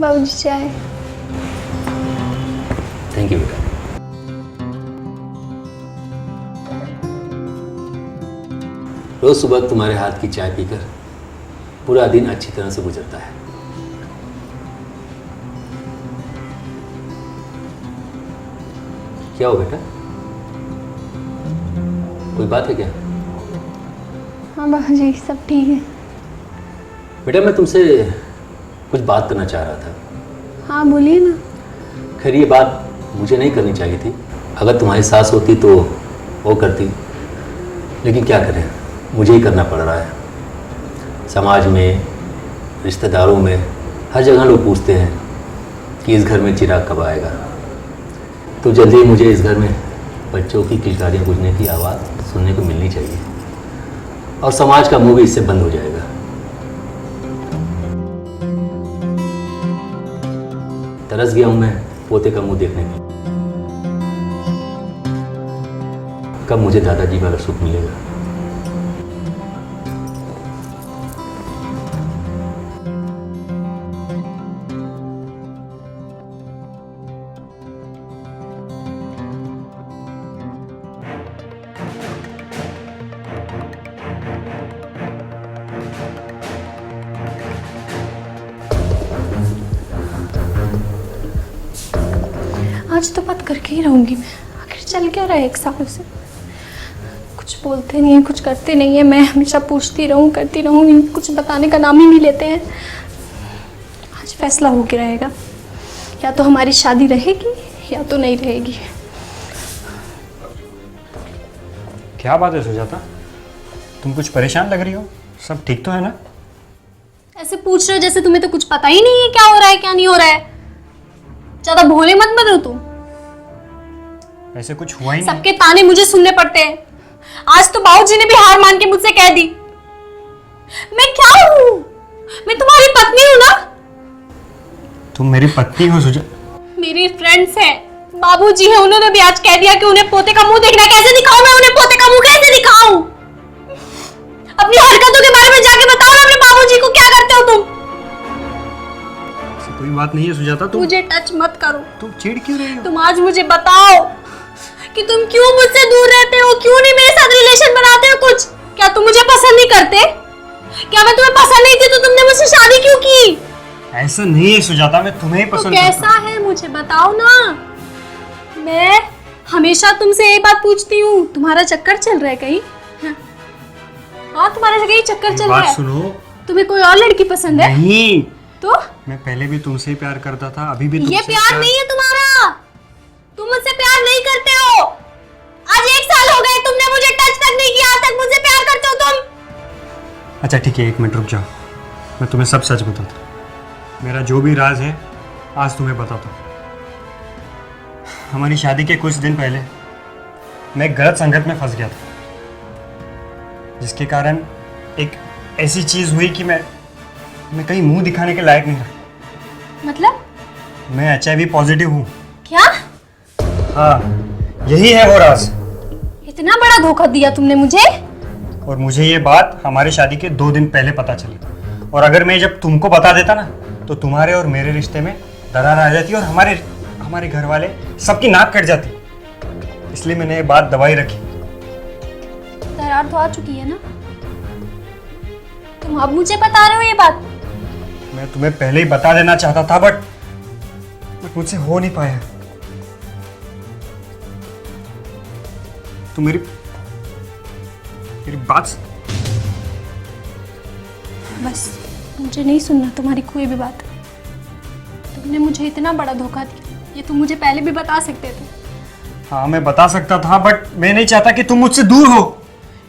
बाबूजी चाय। Thank you बेटा। रोज सुबह तुम्हारे हाथ की चाय पीकर पूरा दिन अच्छी तरह से गुजरता है। क्या हो बेटा, कोई बात है क्या? हाँ बाबूजी सब ठीक है। बेटा मैं तुमसे कुछ बात करना चाह रहा था। हाँ बोलिए ना। खैर ये बात मुझे नहीं करनी चाहिए थी, अगर तुम्हारी सास होती तो वो करती, लेकिन क्या करें, मुझे ही करना पड़ रहा है। समाज में, रिश्तेदारों में, हर जगह लोग पूछते हैं कि इस घर में चिराग कब आएगा। तो जल्दी ही मुझे इस घर में बच्चों की किलकारियाँ बुझने की आवाज़ सुनने को मिलनी चाहिए और समाज का मुंह भी इससे बंद हो जाएगा। तरस गया हूँ मैं पोते का मुंह देखने के। कब मुझे दादाजी का सुख मिलेगा? आज तो बात करके ही रहूंगी मैं। आखिर चल क्या रहा है 1 साल से, कुछ बोलते नहीं है, कुछ करते नहीं है। मैं हमेशा पूछती रहूं, करती रहूं, कुछ बताने का नाम ही नहीं लेते हैं। आज फैसला हो के रहेगा, या तो हमारी शादी रहेगी या तो नहीं रहेगी। क्या बात है सुजाता, तुम कुछ परेशान लग रही हो? सब ठीक तो है ना? ऐसे पूछ रहे हो जैसे तुम्हें तो कुछ पता ही नहीं है क्या हो रहा है क्या नहीं हो रहा है। ज्यादा भोले मत बनो तुम। ऐसे कुछ हुआ ही नहीं। सबके ताने मुझे सुनने पड़ते हैं। आज तो बाबूजी ने भी हार मान के मुझसे कह दी। मैं क्या हूँ? मैं तुम्हारी पत्नी हूँ ना। तुम मेरी पत्नी हो सुजा? मेरी फ्रेंड्स है, बाबूजी है, उन्होंने भी आज कह दिया कि उन्हें पोते का मुंह देखना। कैसे दिखाऊं मैं उन्हें पोते का मुंह, कैसे दिखाऊं? अपनी हरकतों के बारे में जाके बताओ ना अपने बाबूजी को। क्या करते हो तुम? ऐसी कोई बात नहीं है सुजाता। तुम मुझे टच मत करो। तुम चिढ़ क्यों रही हो? तुम आज मुझे बताओ कि तुम क्यों मुझसे दूर रहते हो, क्यों नहीं मेरे साथ रिलेशन बनाते हो कुछ? क्या तुम मुझे पसंद नहीं करते? क्या मैं तुम्हें पसंद नहीं थी तो तुमने मुझसे शादी क्यों की? ऐसा नहीं है सुजाता, मैं तुम्हें ही तो पसंद कैसा करता हूं। है मुझे बताओ ना। मैं हमेशा तुमसे यही बात पूछती हूँ, तुम्हारा चक्कर चल रहा है कहीं? हाँ तुम्हारा कहीं चक्कर चल रहा बात है। सुनो। तुम्हें कोई और लड़की पसंद है? नहीं, तो मैं पहले भी तुमसे ही प्यार करता था, अभी भी ये तुमसे प्यार नहीं है तुम्हारा। तुम मुझसे प्यार नहीं करते हो। आज 1 साल हो गए, तुमने मुझे टच तक नहीं किया। आज तक मुझसे प्यार करते हो तुम? अच्छा ठीक है, 1 मिनट रुक जाओ, मैं तुम्हें सब सच बताता हूँ। मेरा जो भी राज है आज तुम्हें बताता हूँ। हमारी शादी के कुछ दिन पहले मैं एक गलत संगत में फंस गया था, जिसके कारण एक ऐसी चीज हुई कि मैं कहीं मुंह दिखाने के लायक नहीं रहा। मतलब? मैं HIV पॉजिटिव हूँ। क्या? हाँ, यही है वो राज। इतना बड़ा धोखा दिया तुमने मुझे? और मुझे ये बात हमारी शादी के 2 दिन पहले पता चली, और अगर मैं जब तुमको बता देता ना तो तुम्हारे और मेरे रिश्ते में दरार आ जाती और हमारे घर वाले सबकी नाक कट जाती। इसलिए मैंने ये बात दबाई रखी। दरार तो आ चुकी है ना। तुम अब मुझे बता रहे हो ये बात? मैं तुम्हें पहले ही बता देना चाहता था, बट मुझसे हो नहीं पाया। तुम मेरी बात। बस मुझे नहीं सुनना तुम्हारी कोई भी बात। तुमने मुझे इतना बड़ा धोखा दिया, ये तुम मुझे पहले भी बता सकते थे। हाँ मैं बता सकता था, बट मैं नहीं चाहता कि तुम मुझसे दूर हो।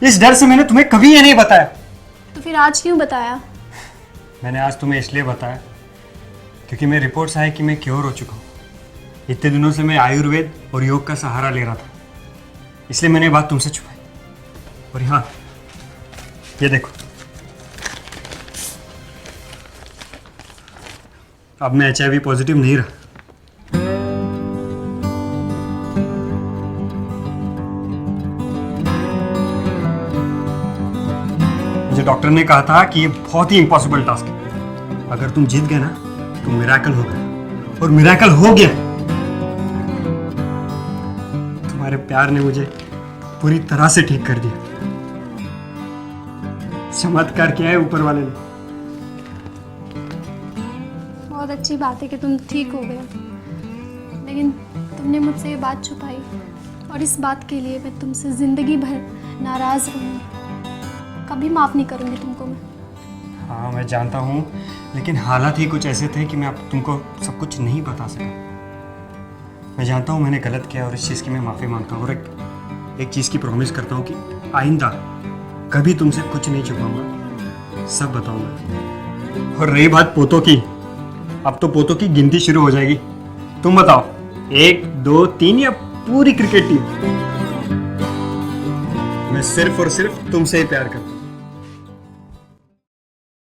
इस डर से मैंने तुम्हें कभी ये नहीं बताया। तो फिर आज क्यों बताया? मैंने आज तुम्हें इसलिए बताया क्योंकि मेरे रिपोर्ट्स आए कि मैं क्योर हो चुका हूँ। इतने दिनों से मैं आयुर्वेद और योग का सहारा ले रहा था, इसलिए मैंने ये बात तुमसे छुपाई। और हाँ, ये देखो, अब मैं HIV पॉजिटिव नहीं रहा। मुझे डॉक्टर ने कहा था कि ये बहुत ही इम्पॉसिबल टास्क है। अगर तुम जीत गए ना तो मिराकल होगा, और मिराकल हो गया। तुम्हारे प्यार ने मुझे पूरी तरह से ठीक कर दिया। चमत्कार किया है ऊपर वाले ने। बहुत अच्छी बात है कि तुम ठीक हो गए, लेकिन तुमने मुझसे ये बात छुपाई, और इस बात के लिए मैं तुमसे ज़िंदगी भर नाराज़ रहूँगी। कभी माफ़ नहीं करूँगी तुमको मैं। हाँ मैं जानता हूँ, लेकिन हालात ही कुछ ऐसे थे कि मैं अब तुमको सब कुछ नहीं बता सका। मैं जानता हूँ मैंने गलत किया, और इस चीज़ की मैं माफ़ी मांगता हूँ, और एक चीज़ की प्रॉमिस करता हूँ कि आइंदा कभी तुमसे कुछ नहीं छुपाऊंगा, सब बताऊंगा। और रही बात पोतों की, अब तो पोतों की गिनती शुरू हो जाएगी। तुम बताओ, 1 2 3 या पूरी क्रिकेट टीम? मैं सिर्फ और सिर्फ तुमसे ही प्यार करता हूं।